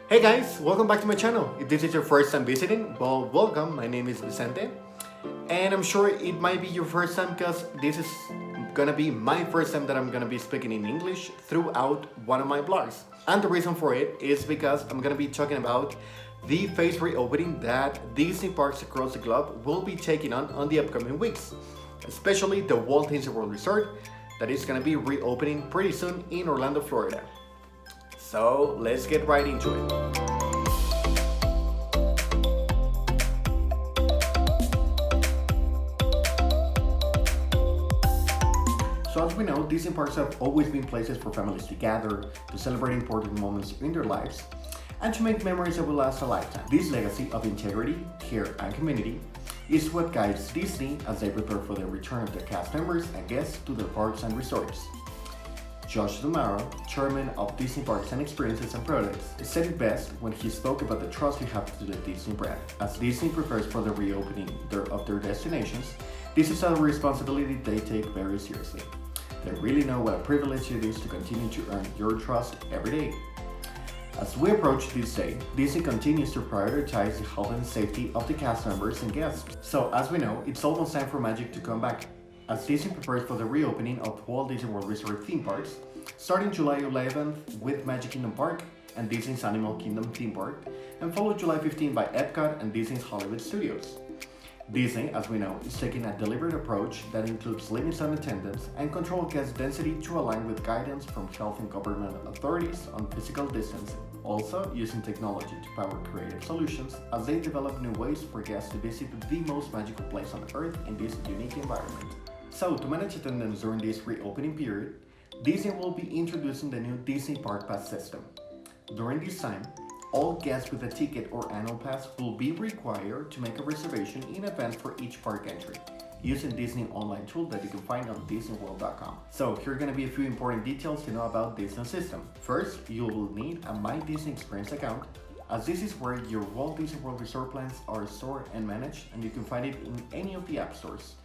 Hey guys, welcome back to my channel. If this is your first time visiting, well, welcome. My name is Vicente, and I'm sure it might be your first time because this is gonna be my first time that I'm gonna be speaking in English throughout one of my blogs. And the reason for it is because I'm gonna be talking about the phase reopening that Disney parks across the globe will be taking on the upcoming weeks, especially the Walt Disney World Resort that is gonna be reopening pretty soon in Orlando, Florida. So let's get right into it. So as we know, Disney parks have always been places for families to gather, to celebrate important moments in their lives, and to make memories that will last a lifetime. This legacy of integrity, care, and community is what guides Disney as they prepare for the return of their cast members and guests to their parks and resorts. Josh D'Amaro, chairman of Disney Parks and Experiences and Products, said it best when he spoke about the trust he has to the Disney brand. As Disney prepares for the reopening of their destinations, this is a responsibility they take very seriously. They really know what a privilege it is to continue to earn your trust every day. As we approach this day, Disney continues to prioritize the health and safety of the cast members and guests. So as we know, it's almost time for magic to come back. As Disney prepares for the reopening of Walt Disney World Resort theme parks, starting July 11th with Magic Kingdom Park and Disney's Animal Kingdom theme park, and followed July 15th by EPCOT and Disney's Hollywood Studios. Disney, as we know, is taking a deliberate approach that includes limits on attendance and controlled guest density to align with guidance from health and government authorities on physical distancing. Also, using technology to power creative solutions as they develop new ways for guests to visit the most magical place on earth in this unique environment. So, to manage attendance during this reopening period, Disney will be introducing the new Disney Park Pass system. During this time, all guests with a ticket or annual pass will be required to make a reservation in advance for each park entry, using Disney online tool that you can find on DisneyWorld.com. So here are going to be a few important details to know about this new system. First, you will need a My Disney Experience account, as this is where your Walt Disney World Resort plans are stored and managed, and you can find it in any of the app stores.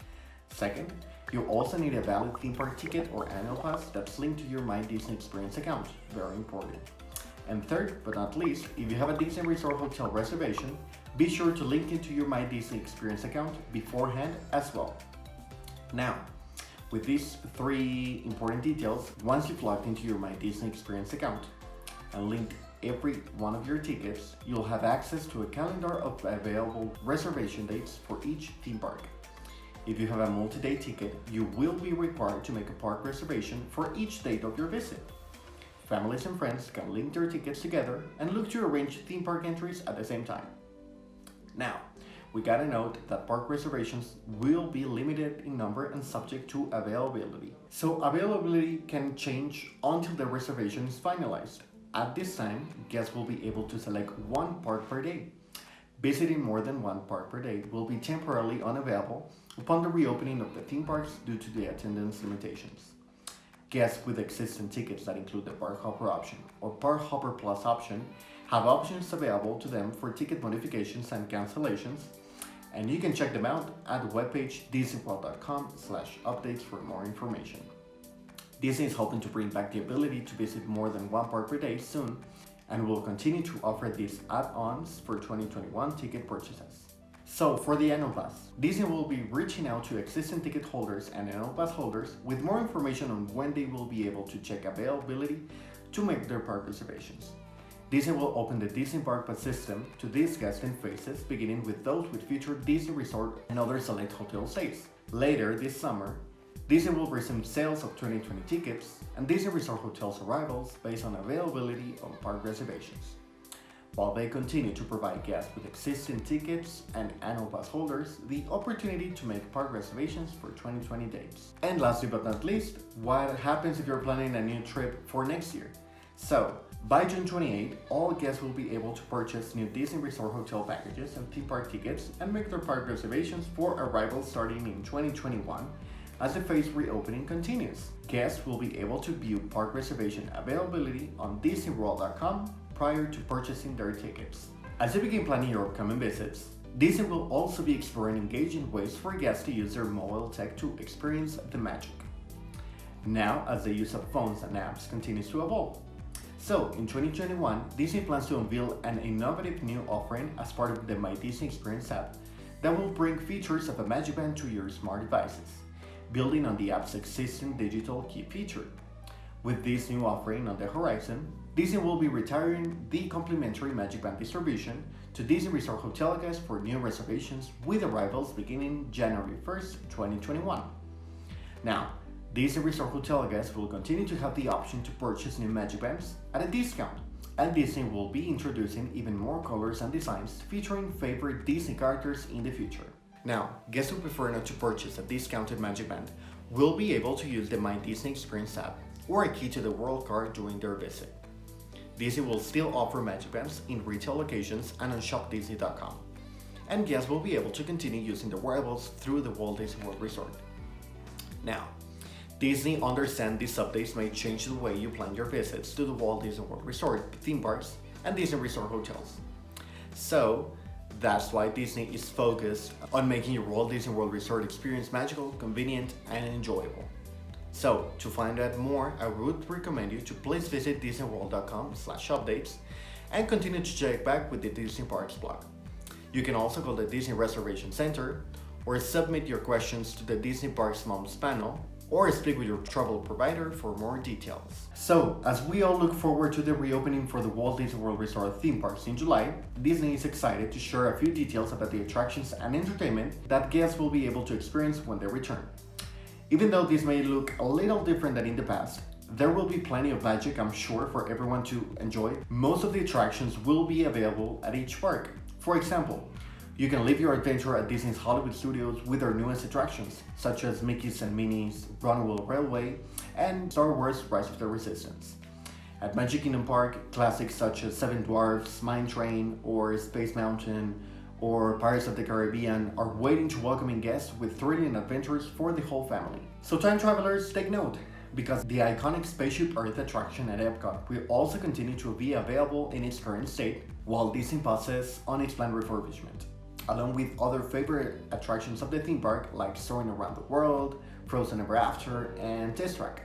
Second, you'll also need a valid theme park ticket or annual pass that's linked to your My Disney Experience account, very important. And third, but not least, if you have a Disney Resort hotel reservation, be sure to link it to your My Disney Experience account beforehand as well. Now, with these three important details, once you've logged into your My Disney Experience account and linked every one of your tickets, you'll have access to a calendar of available reservation dates for each theme park. If you have a multi-day ticket, you will be required to make a park reservation for each date of your visit. Families and friends can link their tickets together and look to arrange theme park entries at the same time. Now, we gotta note that park reservations will be limited in number and subject to availability. So availability can change until the reservation is finalized. At this time, guests will be able to select one park per day. Visiting more than one park per day will be temporarily unavailable upon the reopening of the theme parks due to the attendance limitations. Guests with existing tickets that include the Park Hopper option or Park Hopper Plus option have options available to them for ticket modifications and cancellations, and you can check them out at the webpage disneyworld.com/updates for more information. Disney is hoping to bring back the ability to visit more than one park per day soon, and will continue to offer these add-ons for 2021 ticket purchases. So for the annual pass, Disney will be reaching out to existing ticket holders and annual pass holders with more information on when they will be able to check availability to make their park reservations. Disney will open the Disney Park Pass system to these guests in phases, beginning with those with future Disney Resort and other select hotel stays. Later this summer, Disney will resume sales of 2020 tickets and Disney Resort hotels arrivals based on availability of park reservations, while they continue to provide guests with existing tickets and annual pass holders the opportunity to make park reservations for 2020 dates. And lastly but not least, what happens if you're planning a new trip for next year? So, by June 28, all guests will be able to purchase new Disney Resort hotel packages and theme park tickets and make their park reservations for arrivals starting in 2021 as the phase reopening continues. Guests will be able to view park reservation availability on DisneyWorld.com prior to purchasing their tickets. As you begin planning your upcoming visits, Disney will also be exploring engaging ways for guests to use their mobile tech to experience the magic. Now, as the use of phones and apps continues to evolve, So, in 2021, Disney plans to unveil an innovative new offering as part of the My Disney Experience app that will bring features of a Magic Band to your smart devices, building on the app's existing digital key feature. With this new offering on the horizon, Disney will be retiring the complimentary Magic Band distribution to Disney Resort hotel guests for new reservations with arrivals beginning January 1st, 2021. Now, Disney Resort hotel guests will continue to have the option to purchase new Magic Bands at a discount, and Disney will be introducing even more colors and designs featuring favorite Disney characters in the future. Now, guests who prefer not to purchase a discounted Magic Band will be able to use the My Disney Experience app or a Key to the World card during their visit. Disney will still offer Magic Bands in retail locations and on shopdisney.com, and guests will be able to continue using the wearables through the Walt Disney World Resort. Now, Disney understands these updates may change the way you plan your visits to the Walt Disney World Resort, theme parks, and Disney Resort hotels. So, that's why Disney is focused on making your Walt Disney World Resort experience magical, convenient, and enjoyable. So, to find out more, I would recommend you to please visit disneyworld.com/updates and continue to check back with the Disney Parks blog. You can also call the Disney Reservation Center or submit your questions to the Disney Parks Moms panel or speak with your travel provider for more details. So, as we all look forward to the reopening for the Walt Disney World Resort theme parks in July, Disney is excited to share a few details about the attractions and entertainment that guests will be able to experience when they return. Even though this may look a little different than in the past, there will be plenty of magic, I'm sure, for everyone to enjoy. Most of the attractions will be available at each park. For example, you can live your adventure at Disney's Hollywood Studios with their newest attractions, such as Mickey's and Minnie's Runaway Railway and Star Wars Rise of the Resistance. At Magic Kingdom Park, classics such as Seven Dwarfs, Mine Train, or Space Mountain, or Pirates of the Caribbean are waiting to welcome guests with thrilling adventures for the whole family. So time travelers, take note, because the iconic Spaceship Earth attraction at EPCOT will also continue to be available in its current state, while Disney passes on its planned refurbishment, along with other favorite attractions of the theme park like Soaring Around the World, Frozen Ever After, and Test Track.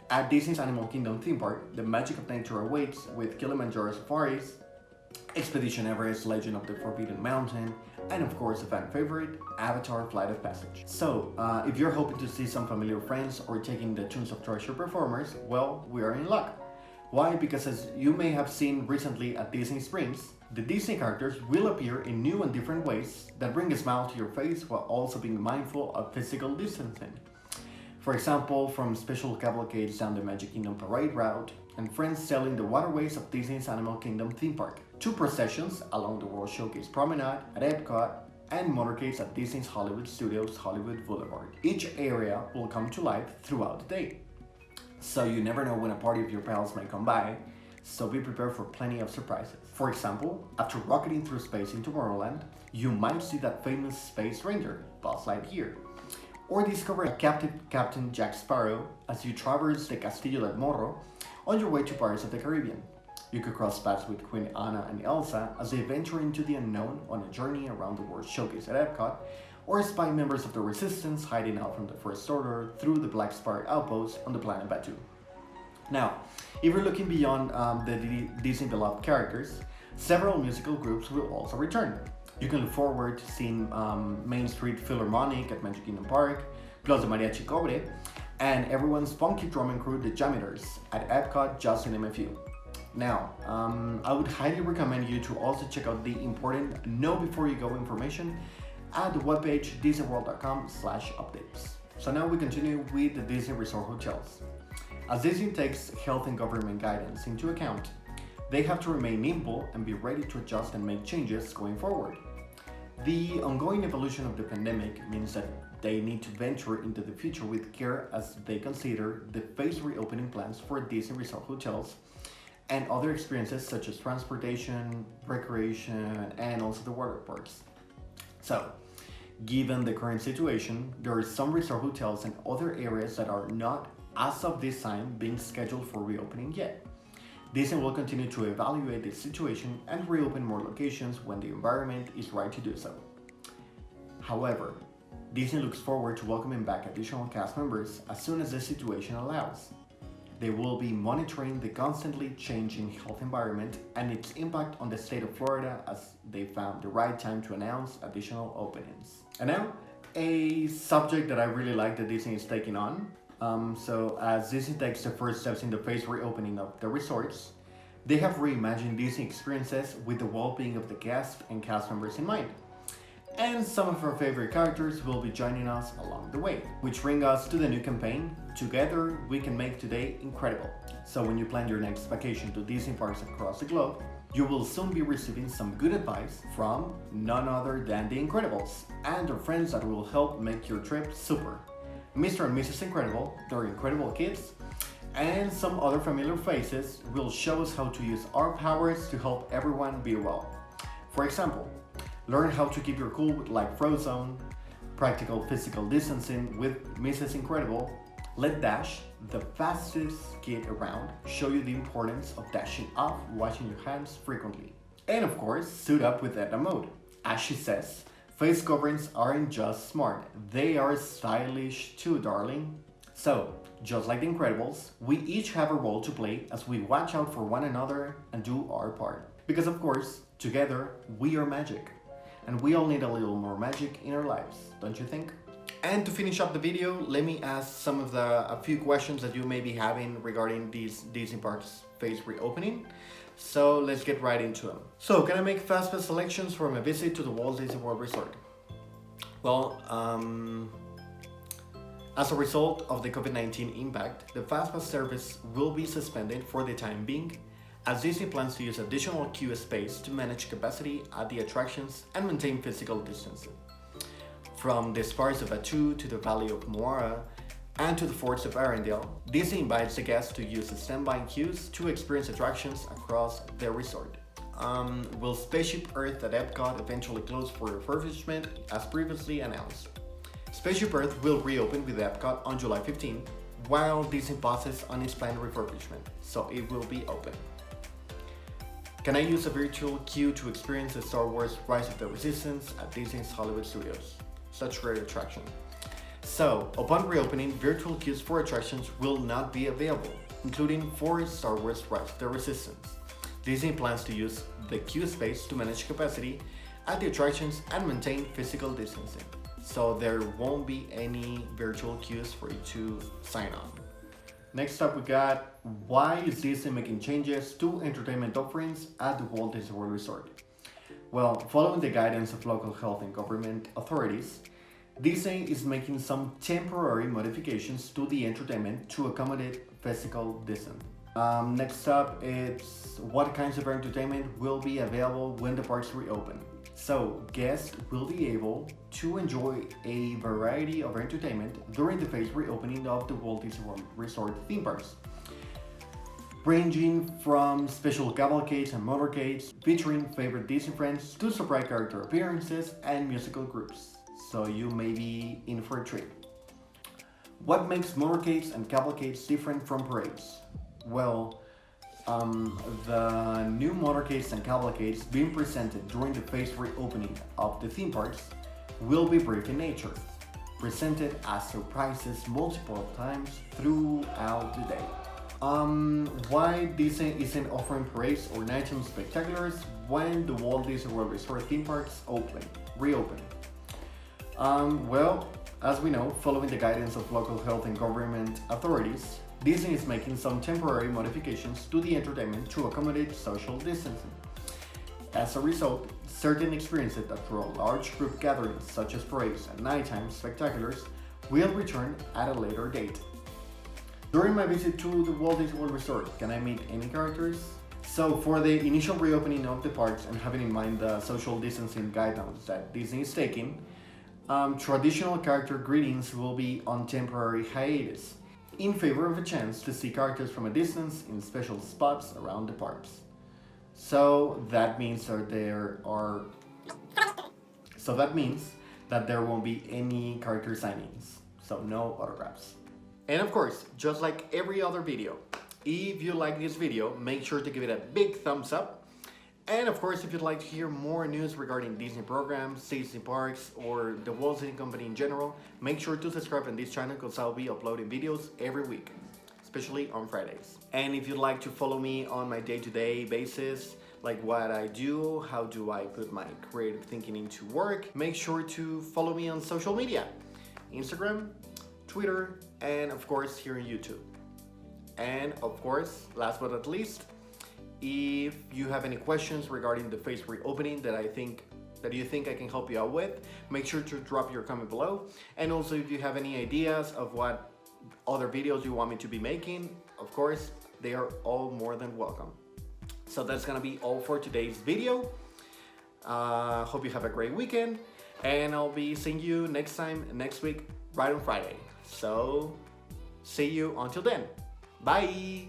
At Disney's Animal Kingdom theme park, the magic of nature awaits with Kilimanjaro safaris, Expedition Everest, Legend of the Forbidden Mountain, and of course a fan favorite, Avatar Flight of Passage. So, if you're hoping to see some familiar friends or taking the Tunes of Treasure performers, well, we are in luck. Why? Because as you may have seen recently at Disney Springs, the Disney characters will appear in new and different ways that bring a smile to your face while also being mindful of physical distancing. For example, from special cavalcades down the Magic Kingdom parade route, and friends sailing the waterways of Disney's Animal Kingdom theme park, to processions along the World Showcase Promenade at EPCOT, and motorcades at Disney's Hollywood Studios Hollywood Boulevard. Each area will come to life throughout the day. So you never know when a party of your pals may come by, so be prepared for plenty of surprises. For example, after rocketing through space in Tomorrowland, you might see that famous space ranger, Buzz Lightyear, or discover a captive Captain Jack Sparrow as you traverse the Castillo del Morro on your way to Pirates of the Caribbean. You could cross paths with Queen Anna and Elsa as they venture into the unknown on a journey around the World Showcase at EPCOT, or spy members of the Resistance hiding out from the First Order through the Black Spire outpost on the planet Batuu. Now, if you're looking beyond the Disney beloved characters, several musical groups will also return. You can look forward to seeing Main Street Philharmonic at Magic Kingdom Park, plus the Mariachi Cobre, and everyone's funky drumming crew, the Jammeters, at EPCOT, just to name a few. Now, I would highly recommend you to also check out the important know before you go information at the webpage disneyworld.com/updates. So now we continue with the Disney Resort hotels. As Disney takes health and government guidance into account, they have to remain nimble and be ready to adjust and make changes going forward. The ongoing evolution of the pandemic means that they need to venture into the future with care as they consider the phased reopening plans for Disney Resort hotels and other experiences such as transportation, recreation, and also the water parks. So, given the current situation, there are some resort hotels and other areas that are not, as of this time, being scheduled for reopening yet. Disney will continue to evaluate the situation and reopen more locations when the environment is right to do so. However, Disney looks forward to welcoming back additional cast members as soon as the situation allows. they will be monitoring the constantly changing health environment and its impact on the state of Florida as they found the right time to announce additional openings. And now, a subject that I really like that Disney is taking on. So as Disney takes the first steps in the phased reopening of the resorts, they have reimagined Disney experiences with the well-being of the guests and cast members in mind. And some of our favorite characters will be joining us along the way, which brings us to the new campaign, Together We Can Make Today Incredible. So when you plan your next vacation to Disney parks across the globe, you will soon be receiving some good advice from none other than the Incredibles and their friends that will help make your trip super. Mr. and Mrs. Incredible, their incredible kids, and some other familiar faces will show us how to use our powers to help everyone be well. For example, learn how to keep your cool like Frozen, practical physical distancing with Mrs. Incredible, let Dash, the fastest kid around, show you the importance of dashing off, washing your hands frequently. And of course, suit up with Edna mode. As she says, face coverings aren't just smart, they are stylish too, darling. So, just like the Incredibles, we each have a role to play as we watch out for one another and do our part. Because of course, together, we are magic. And we all need a little more magic in our lives, don't you think? And to finish up the video, let me ask a few questions that you may be having regarding these Disney parks phase reopening. So let's get right into them. So can I make FastPass selections for my visit to the Walt Disney World Resort? Well, as a result of the COVID-19 impact, the FastPass service will be suspended for the time being, as Disney plans to use additional queue space to manage capacity at the attractions and maintain physical distancing. From the Spires of Batu to the Valley of Moara and to the Forts of Arendelle, Disney invites the guests to use the standby queues to experience attractions across their resort. Will Spaceship Earth at EPCOT eventually close for refurbishment as previously announced? Spaceship Earth will reopen with EPCOT on July 15, while Disney pauses on its planned refurbishment, so it will be open. Can I use a virtual queue to experience the Star Wars Rise of the Resistance at Disney's Hollywood Studios? Such a great attraction. So, upon reopening, virtual queues for attractions will not be available, including for Star Wars Rise of the Resistance. Disney plans to use the queue space to manage capacity at the attractions and maintain physical distancing. So there won't be any virtual queues for you to sign on. Next up we got, why is Disney making changes to entertainment offerings at the Walt Disney World Resort? Well, following the guidance of local health and government authorities, Disney is making some temporary modifications to the entertainment to accommodate physical distancing. Next up, it's what kinds of entertainment will be available when the parks reopen. So, guests will be able to enjoy a variety of entertainment during the phased reopening of the Walt Disney World Resort theme parks, ranging from special cavalcades and motorcades featuring favorite Disney friends to surprise character appearances and musical groups. So you may be in for a treat. What makes motorcades and cavalcades different from parades? Well, the new motorcades and cavalcades being presented during the phased reopening of the theme parks will be brief in nature, presented as surprises multiple times throughout the day. Why Disney isn't offering parades or nighttime spectaculars when the Walt Disney World Resort theme parks reopen? Well, as we know, following the guidance of local health and government authorities, Disney is making some temporary modifications to the entertainment to accommodate social distancing. As a result, certain experiences that draw large group gatherings such as parades and nighttime spectaculars will return at a later date. During my visit to the Walt Disney World Resort, can I meet any characters? So for the initial reopening of the parks and having in mind the social distancing guidelines that Disney is taking, traditional character greetings will be on temporary hiatus, in favor of a chance to see characters from a distance in special spots around the parks. So that means that there won't be any character signings, so no autographs. And of course, just like every other video, if you like this video, make sure to give it a big thumbs up. And of course, if you'd like to hear more news regarding Disney programs, Disney parks, or the Walt Disney Company in general, make sure to subscribe on this channel because I'll be uploading videos every week. especially on Fridays. And if you'd like to follow me on my day-to-day basis, like what I do, how do I put my creative thinking into work, make sure to follow me on social media, Instagram, Twitter, and of course here on YouTube. And of course, last but not least, if you have any questions regarding the phase reopening that you think I can help you out with, make sure to drop your comment below. And also if you have any ideas of what other videos you want me to be making, of course, they are all more than welcome. So that's gonna be all for today's video. Hope you have a great weekend, and I'll be seeing you next week, right on Friday. So see you until then. Bye.